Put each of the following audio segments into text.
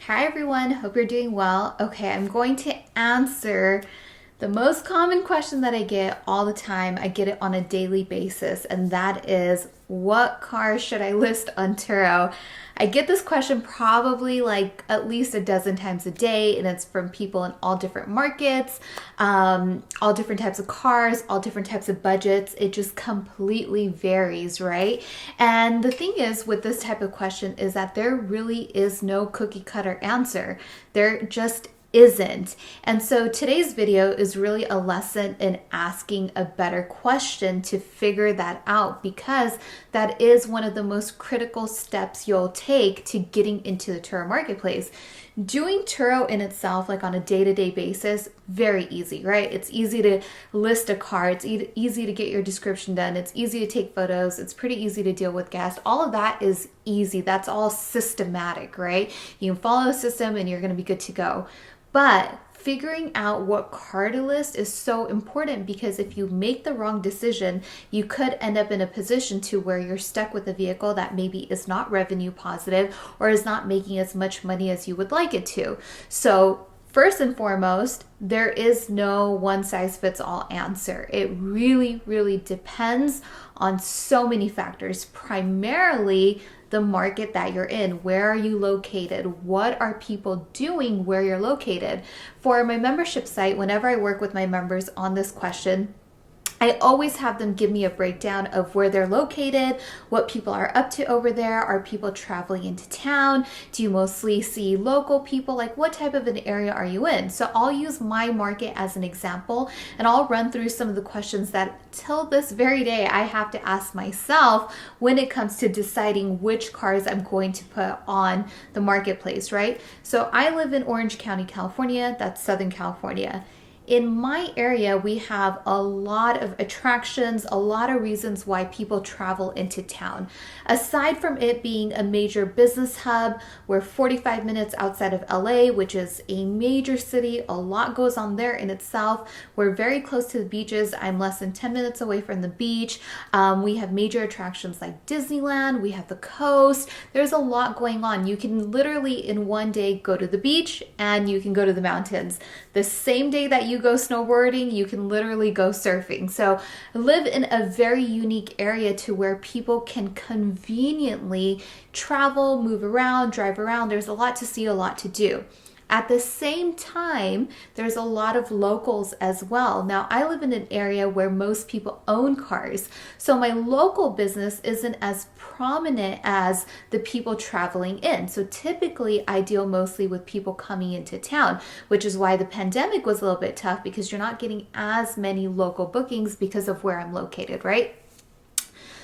Hi everyone, hope you're doing well. Okay, I'm going to answer the most common question that I get all the time. I get it on a daily basis, and that is, what car should I list on Turo? I get this question probably like at least a dozen times a day, and it's from people in all different markets, all different types of cars, all different types of budgets. It just completely varies, right? And the thing is with this type of question is that there really is no cookie cutter answer. There just isn't. And so today's video is really a lesson in asking a better question to figure that out, because that is one of the most critical steps you'll take to getting into the Turo marketplace. Doing Turo in itself, like on a day-to-day basis, very easy, right? It's easy to list a car. It's easy to get your description done. It's easy to take photos. It's pretty easy to deal with guests. All of that is easy. That's all systematic, right? You can follow a system and you're going to be good to go. But figuring out what car to list is so important, because if you make the wrong decision, you could end up in a position to where you're stuck with a vehicle that maybe is not revenue positive or is not making as much money as you would like it to. So first and foremost, there is no one size fits all answer. It really, really depends on so many factors, primarily the market that you're in. Where are you located? What are people doing where you're located? For my membership site, whenever I work with my members on this question, I always have them give me a breakdown of where they're located, what people are up to over there. Are people traveling into town? Do you mostly see local people? Like, what type of an area are you in? So I'll use my market as an example, and I'll run through some of the questions that till this very day I have to ask myself when it comes to deciding which cars I'm going to put on the marketplace, right? So I live in Orange County, California. That's Southern California. In my area, we have a lot of attractions, a lot of reasons why people travel into town. Aside from it being a major business hub, we're 45 minutes outside of LA, which is a major city. A lot goes on there in itself. We're very close to the beaches. I'm less than 10 minutes away from the beach. We have major attractions like Disneyland. We have the coast. There's a lot going on. You can literally in one day go to the beach and you can go to the mountains. The same day that you go snowboarding, you can literally go surfing. So I live in a very unique area to where people can conveniently travel, move around, drive around. There's a lot to see, a lot to do. At the same time, there's a lot of locals as well. Now, I live in an area where most people own cars, so my local business isn't as prominent as the people traveling in. So typically, I deal mostly with people coming into town, which is why the pandemic was a little bit tough, because you're not getting as many local bookings because of where I'm located, right?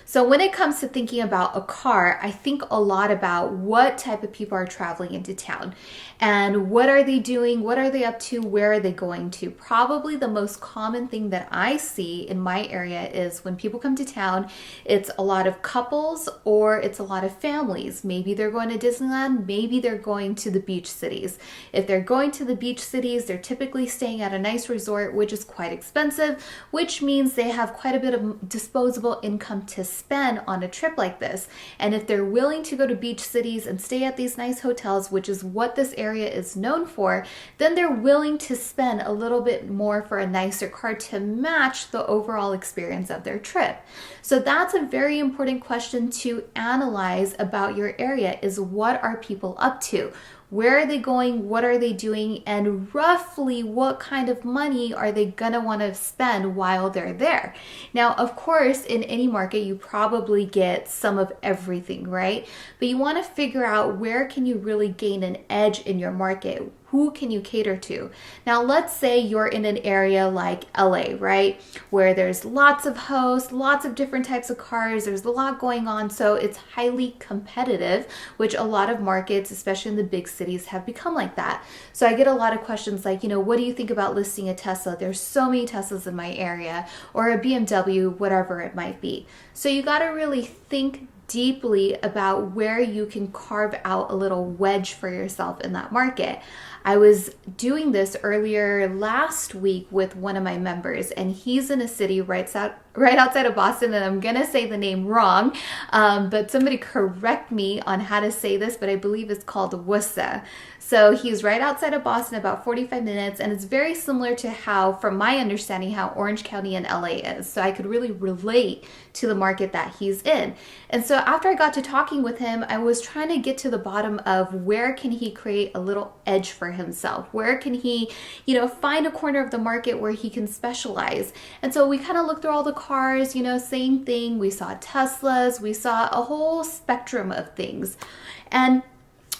So when it comes to thinking about a car, I think a lot about what type of people are traveling into town and what are they doing, what are they up to, where are they going to. Probably the most common thing that I see in my area is when people come to town, it's a lot of couples or it's a lot of families. Maybe they're going to Disneyland, maybe they're going to the beach cities. If they're going to the beach cities, they're typically staying at a nice resort, which is quite expensive, which means they have quite a bit of disposable income to spend on a trip like this. And if they're willing to go to beach cities and stay at these nice hotels, which is what this area is known for, then they're willing to spend a little bit more for a nicer car to match the overall experience of their trip. So that's a very important question to analyze about your area, is what are people up to? Where are they going? What are they doing? And roughly what kind of money are they gonna want to spend while they're there? Now, of course, in any market, you probably get some of everything, right? But you want to figure out where can you really gain an edge in your market? Who can you cater to? Now, let's say you're in an area like LA, right? Where there's lots of hosts, lots of different types of cars, there's a lot going on, so it's highly competitive, which a lot of markets, especially in the big cities, have become like that. So I get a lot of questions like, what do you think about listing a Tesla? There's so many Teslas in my area, or a BMW, whatever it might be. So you got to really think deeply about where you can carve out a little wedge for yourself in that market. I was doing this earlier last week with one of my members, and he's in a city right right outside of Boston, and I'm gonna say the name wrong, but somebody correct me on how to say this, but I believe it's called Worcester. So he's right outside of Boston, about 45 minutes, and it's very similar to how, from my understanding, how Orange County and LA is. So I could really relate to the market that he's in. And so after I got to talking with him, I was trying to get to the bottom of where can he create a little edge for himself? Where can he, find a corner of the market where he can specialize? And so we kind of looked through all the cars, same thing. We saw Teslas, we saw a whole spectrum of things. And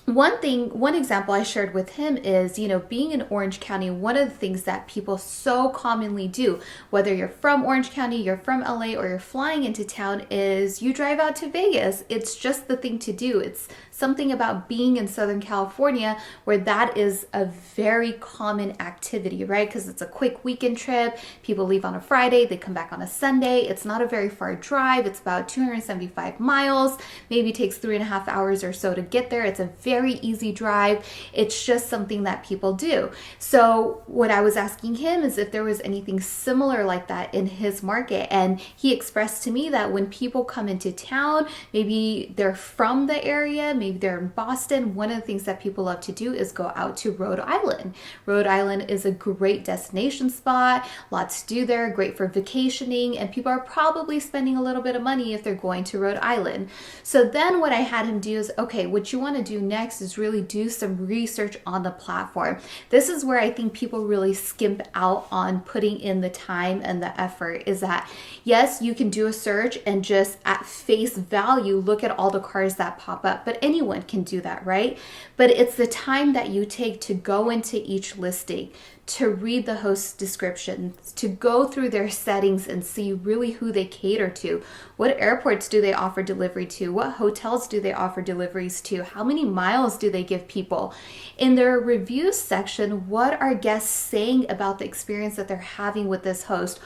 one example I shared with him is, being in Orange County, one of the things that people so commonly do, whether you're from Orange County, you're from LA, or you're flying into town, is you drive out to Vegas. It's just the thing to do. It's something about being in Southern California where that is a very common activity, right? Because it's a quick weekend trip. People leave on a Friday, they come back on a Sunday. It's not a very far drive. It's about 275 miles, maybe takes 3.5 hours or so to get there. It's a very easy drive. It's just something that people do. So what I was asking him is if there was anything similar like that in his market. And he expressed to me that when people come into town, maybe they're from the area, maybe they're in Boston, one of the things that people love to do is go out to Rhode Island. Rhode Island is a great destination spot, lots to do there, great for vacationing, and people are probably spending a little bit of money if they're going to Rhode Island. So then what I had him do is, okay, what you want to do next is really do some research on the platform. This is where I think people really skimp out on putting in the time and the effort, is that yes, you can do a search and just at face value look at all the cars that pop up, but anyone can do that, right? But it's the time that you take to go into each listing, to read the host's descriptions, to go through their settings and see really who they cater to. What airports do they offer delivery to? What hotels do they offer deliveries to? How many miles do they give people? In their reviews section, what are guests saying about the experience that they're having with this host?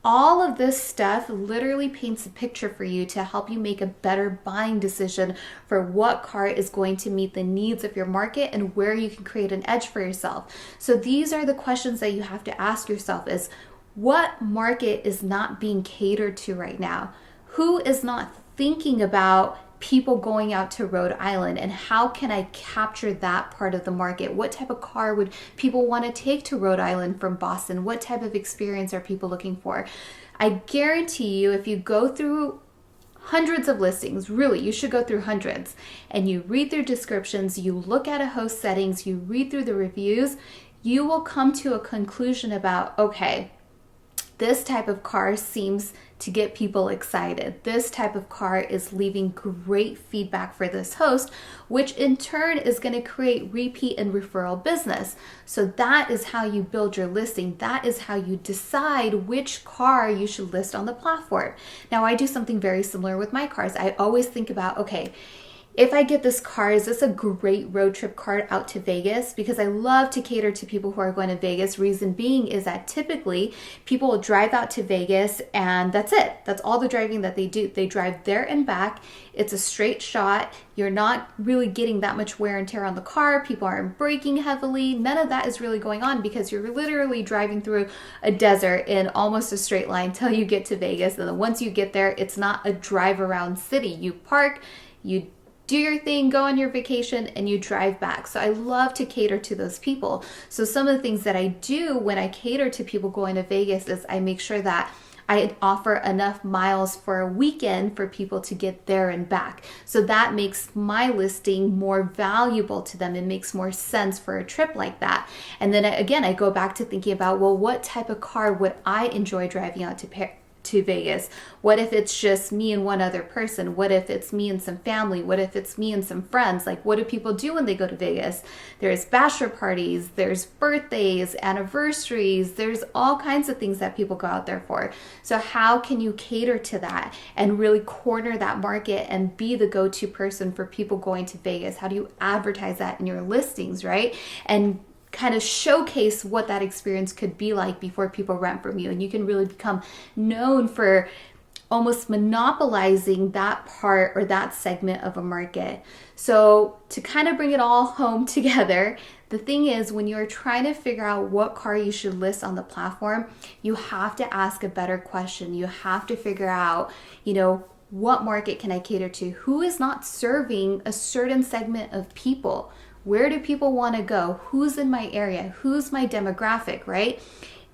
All of this stuff literally paints a picture for you to help you make a better buying decision for what car is going to meet the needs of your market and where you can create an edge for yourself. So these are the questions that you have to ask yourself is, what market is not being catered to right now? Who is not thinking about people going out to Rhode Island, and how can I capture that part of the market? What type of car would people want to take to Rhode Island from Boston? What type of experience are people looking for? I guarantee you, if you go through hundreds of listings, really, you should go through hundreds, and you read their descriptions, you look at a host settings, you read through the reviews, you will come to a conclusion about, okay, this type of car seems to get people excited. This type of car is leaving great feedback for this host, which in turn is going to create repeat and referral business. So that is how you build your listing. That is how you decide which car you should list on the platform. Now, I do something very similar with my cars. I always think about, okay, if I get this car, is this a great road trip car out to Vegas? Because I love to cater to people who are going to Vegas. Reason being is that typically people will drive out to Vegas and that's it. That's all the driving that they do. They drive there and back. It's a straight shot. You're not really getting that much wear and tear on the car. People aren't braking heavily. None of that is really going on because you're literally driving through a desert in almost a straight line till you get to Vegas. And then once you get there, it's not a drive around city. You park, you do your thing, go on your vacation, and you drive back. So I love to cater to those people. So some of the things that I do when I cater to people going to Vegas is I make sure that I offer enough miles for a weekend for people to get there and back. So that makes my listing more valuable to them. It makes more sense for a trip like that. And then again, I go back to thinking about, well, what type of car would I enjoy driving out to Vegas? What if it's just me and one other person? What if it's me and some family? What if it's me and some friends? Like, what do people do when they go to Vegas? There's bachelor parties, there's birthdays, anniversaries, there's all kinds of things that people go out there for. So how can you cater to that and really corner that market and be the go-to person for people going to Vegas? How do you advertise that in your listings, right? And kind of showcase what that experience could be like before people rent from you. And you can really become known for almost monopolizing that part or that segment of a market. So to kind of bring it all home together, the thing is, when you're trying to figure out what car you should list on the platform, you have to ask a better question. You have to figure out, what market can I cater to? Who is not serving a certain segment of people? Where do people want to go? Who's in my area? Who's my demographic, right?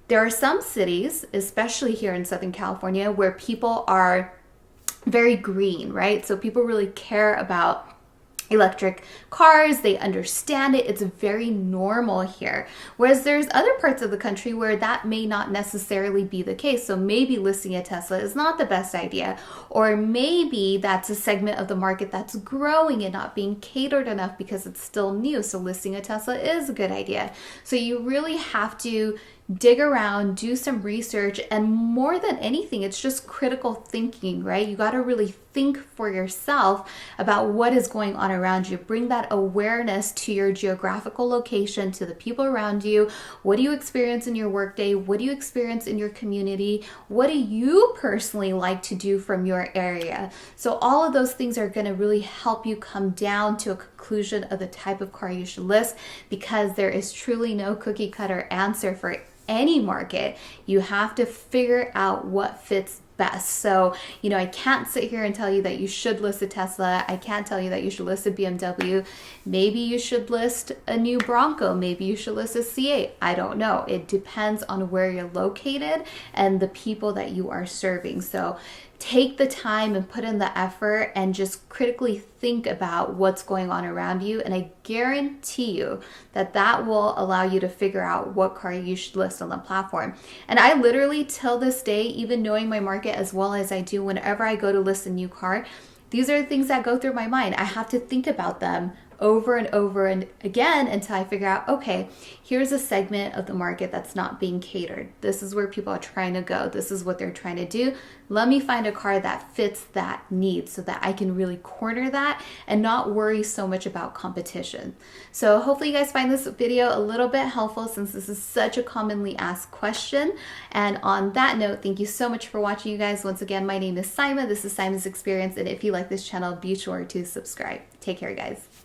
There are some cities, especially here in Southern California, where people are very green, right? So people really care about electric cars, they understand it, it's very normal here. Whereas there's other parts of the country where that may not necessarily be the case. So maybe listing a Tesla is not the best idea, or maybe that's a segment of the market that's growing and not being catered enough because it's still new. So listing a Tesla is a good idea. So you really have to dig around, do some research, and more than anything, it's just critical thinking, right? You got to really think for yourself about what is going on around you. Bring that awareness to your geographical location, to the people around you. What do you experience in your workday? What do you experience in your community? What do you personally like to do from your area? So all of those things are going to really help you come down to a conclusion of the type of car you should list, because there is truly no cookie cutter answer for any market. You have to figure out what fits best. So, I can't sit here and tell you that you should list a Tesla. I can't tell you that you should list a BMW. Maybe you should list a new Bronco. Maybe you should list a C8. I don't know. It depends on where you're located and the people that you are serving. So take the time and put in the effort and just critically think about what's going on around you. And I guarantee you that that will allow you to figure out what car you should list on the platform. And I literally, till this day, even knowing my market as well as I do, whenever I go to list a new car, these are the things that go through my mind. I have to think about them over and over and again until I figure out, okay, here's a segment of the market that's not being catered. This is where people are trying to go. This is what they're trying to do. Let me find a car that fits that need so that I can really corner that and not worry so much about competition. So hopefully you guys find this video a little bit helpful, since this is such a commonly asked question. And on that note, thank you so much for watching, you guys. Once again, my name is Saimah. This is Saimah's Experience. And if you like this channel, be sure to subscribe. Take care, guys.